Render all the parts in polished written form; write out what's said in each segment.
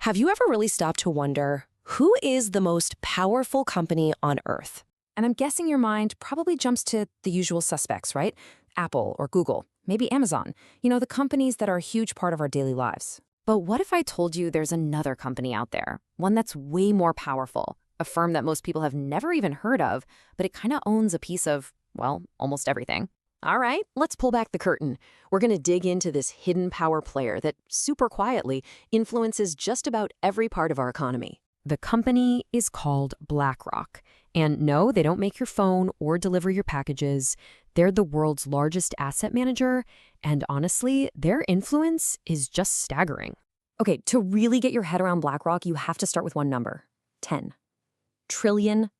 Have you ever really stopped to wonder, who is the most powerful company on Earth? And I'm guessing your mind probably jumps to the usual suspects, right? Apple or Google, maybe Amazon. The companies that are a huge part of our daily lives. But what if I told you there's another company out there, one that's way more powerful, a firm that most people have never even heard of, but it kind of owns a piece of, well, almost everything? All right, let's pull back the curtain. We're going to dig into this hidden power player that super quietly influences just about every part of our economy. The company is called Blackrock. And no, they don't make your phone or deliver your packages. They're the world's largest asset manager. And honestly, their influence is just staggering. Okay, to really get your head around Blackrock, you have to start with one number: $10 trillion.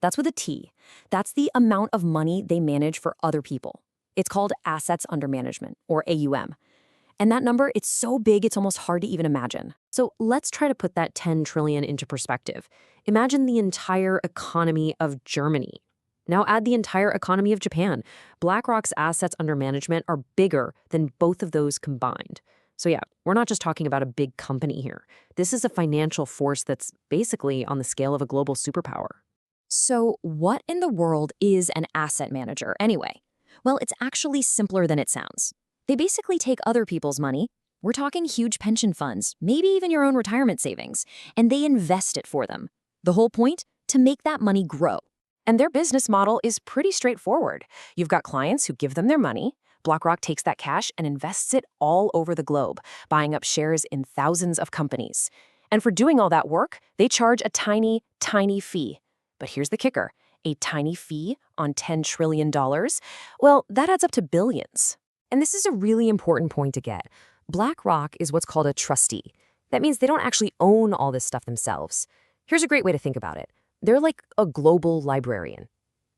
That's with a T. That's the amount of money they manage for other people. It's called assets under management, or AUM. And that number, it's so big, it's almost hard to even imagine. So let's try to put that 10 trillion into perspective. Imagine the entire economy of Germany. Now add the entire economy of Japan. BlackRock's assets under management are bigger than both of those combined. So yeah, we're not just talking about a big company here. This is a financial force that's basically on the scale of a global superpower. So what in the world is an asset manager anyway? Well, it's actually simpler than it sounds. They basically take other people's money. We're talking huge pension funds, maybe even your own retirement savings, and they invest it for them. The whole point? To make that money grow. And their business model is pretty straightforward. You've got clients who give them their money. BlackRock takes that cash and invests it all over the globe, buying up shares in thousands of companies. And for doing all that work, they charge a tiny, tiny fee. But here's the kicker: a tiny fee on $10 trillion? Well, that adds up to billions. And this is a really important point to get. BlackRock is what's called a trustee. That means they don't actually own all this stuff themselves. Here's a great way to think about it. They're like a global librarian.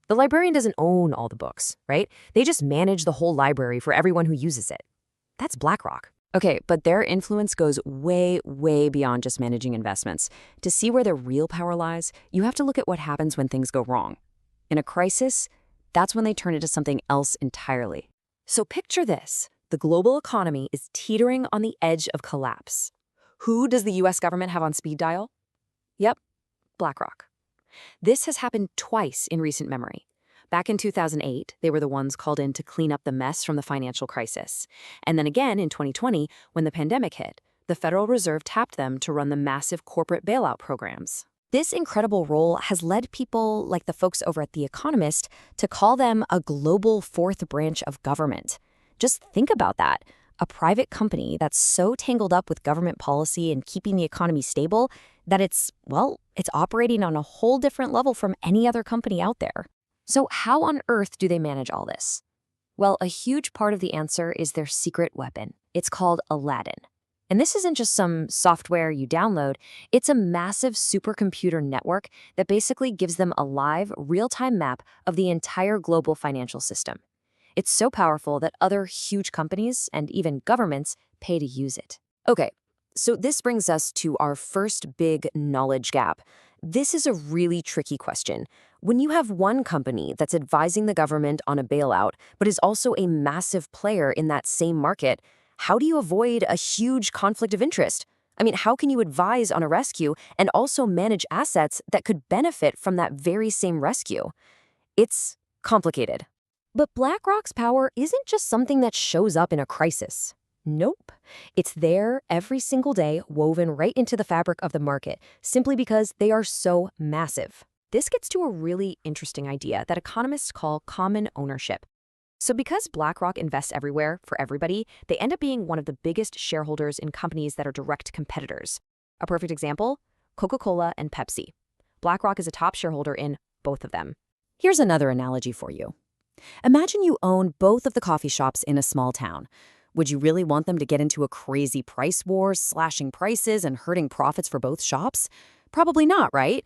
The librarian doesn't own all the books, right? They just manage the whole library for everyone who uses it. That's BlackRock. Okay, but their influence goes way, way beyond just managing investments. To see where their real power lies, you have to look at what happens when things go wrong. In a crisis, that's when they turn into something else entirely. So picture this. The global economy is teetering on the edge of collapse. Who does the US government have on speed dial? Yep, BlackRock. This has happened twice in recent memory. Back in 2008, they were the ones called in to clean up the mess from the financial crisis. And then again in 2020, when the pandemic hit, the Federal Reserve tapped them to run the massive corporate bailout programs. This incredible role has led people like the folks over at The Economist to call them a global fourth branch of government. Just think about that. A private company that's so tangled up with government policy and keeping the economy stable that it's operating on a whole different level from any other company out there. So how on earth do they manage all this? Well, a huge part of the answer is their secret weapon. It's called Aladdin. And this isn't just some software you download. It's a massive supercomputer network that basically gives them a live, real-time map of the entire global financial system. It's so powerful that other huge companies and even governments pay to use it. Okay, so this brings us to our first big knowledge gap. This is a really tricky question. When you have one company that's advising the government on a bailout, but is also a massive player in that same market, how do you avoid a huge conflict of interest? I mean, how can you advise on a rescue and also manage assets that could benefit from that very same rescue? It's complicated. But BlackRock's power isn't just something that shows up in a crisis. Nope. It's there every single day, woven right into the fabric of the market, simply because they are so massive. This gets to a really interesting idea that economists call common ownership. So because BlackRock invests everywhere for everybody, they end up being one of the biggest shareholders in companies that are direct competitors. A perfect example: Coca-Cola and Pepsi. BlackRock is a top shareholder in both of them. Here's another analogy for you. Imagine you own both of the coffee shops in a small town. Would you really want them to get into a crazy price war, slashing prices and hurting profits for both shops? Probably not, right?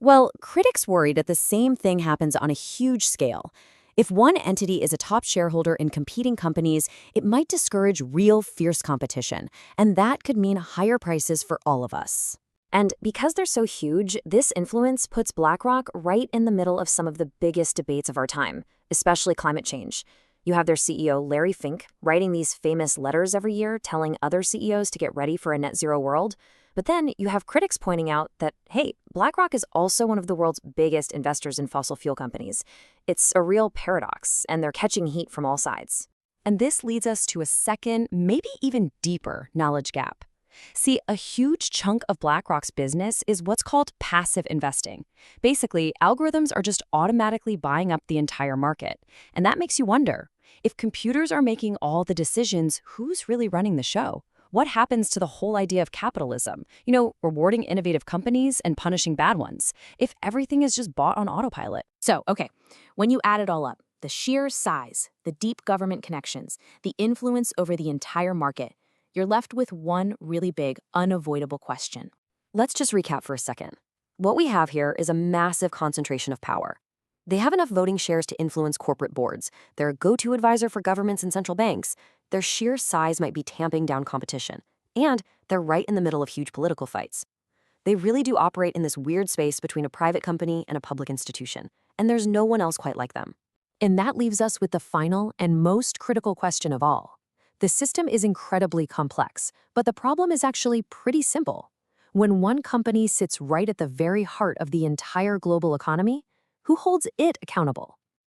Well, critics worry that the same thing happens on a huge scale. If one entity is a top shareholder in competing companies, it might discourage real fierce competition, and that could mean higher prices for all of us. And because they're so huge, this influence puts BlackRock right in the middle of some of the biggest debates of our time, especially climate change. You have their CEO, Larry Fink, writing these famous letters every year telling other CEOs to get ready for a net zero world. But then you have critics pointing out that, hey, BlackRock is also one of the world's biggest investors in fossil fuel companies. It's a real paradox, and they're catching heat from all sides. And this leads us to a second, maybe even deeper knowledge gap. See, a huge chunk of BlackRock's business is what's called passive investing. Basically, algorithms are just automatically buying up the entire market. And that makes you wonder, if computers are making all the decisions, who's really running the show? What happens to the whole idea of capitalism? Rewarding innovative companies and punishing bad ones, if everything is just bought on autopilot. So, okay, when you add it all up, the sheer size, the deep government connections, the influence over the entire market, you're left with one really big, unavoidable question. Let's just recap for a second. What we have here is a massive concentration of power. They have enough voting shares to influence corporate boards. They're a go-to advisor for governments and central banks. Their sheer size might be tamping down competition. And they're right in the middle of huge political fights. They really do operate in this weird space between a private company and a public institution. And there's no one else quite like them. And that leaves us with the final and most critical question of all. The system is incredibly complex, but the problem is actually pretty simple. When one company sits right at the very heart of the entire global economy, who holds it accountable?